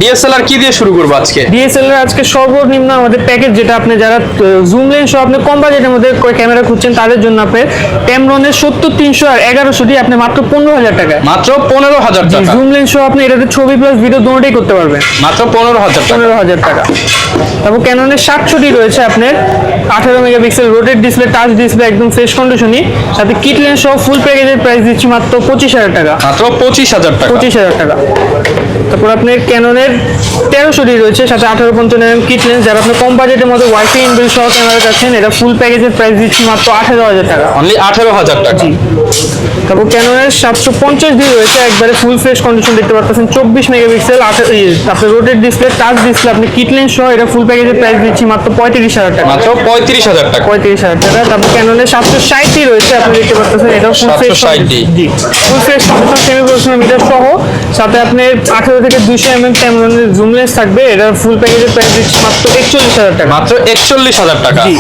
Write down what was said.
DSLR কি দিয়ে শুরু করব আজকে? ডিএসএলআর আজকে সর্বনিম্ন আমাদের প্যাকেজ, যেটা আপনি যারা জুম লেন্স সহ আপনি কম বাজেটের মধ্যে ক্যামেরা খুঁজছেন তাদের জন্য আপনি Tamron-এর 70-300 আর 1100 আপনি মাত্র 15,000 টাকায়, মাত্র 15,000 টাকা। জুম লেন্স সহ আপনি এটাতে ছবি প্লাস ভিডিও দুটোই করতে পারবেন মাত্র 15,000 টাকা। 15,000 টাকা। তারপর Canon-এর 700 রয়েছে আপনার 18 megapixel rotate display, touch display, একদম ফ্রেশ কন্ডিশনই, সাথে কিট লেন্স সহ ফুল প্যাকেজের প্রাইস দিচ্ছি মাত্র 25,000 টাকা। মাত্র 25,000 টাকা। 25,000 টাকা। তারপর আপনার Canon-এর 1300 রয়েছে, সাথে 18-55 কিট লেন্স, যারা আপনি কম বাজেটের মধ্যে ওয়াইফাই ইনবিল সহ ক্যামেরা চাচ্ছেন, এটা ফুল প্যাকেজের প্রাইস দিচ্ছি মাত্র 18,000 টাকা। অনলি 18,000 টাকা। তারপর Canon-এর 750 রয়েছে, একবারে ফুল ফ্রেশ কন্ডিশন দেখতে পাচ্ছেন, 24 মেগাপিক্সেল, আপনার রোটেট ডিসপ্লে, টাচ ডিসপ্লে, আপনি কিট লেন্স সহ এটা ফুল প্যাকেজের প্রাইস দিচ্ছি মাত্র 35,000 টাকা। মাত্র 35,000 টাকা। 35,000 টাকা। তারপর Canon-এর 760 রয়েছে, আপনি দেখতে পাচ্ছেন, এটা full fresh 760 G full fresh condition, semi professional meter সহ, সাথে আপনি 18 থেকে 200 mm Tamron-এর জুম লেন্স থাকবে, এটা ফুল প্যাকেজের প্রাইস দিচ্ছি মাত্র 41,000 টাকা। মাত্র 41,000 টাকা। জি।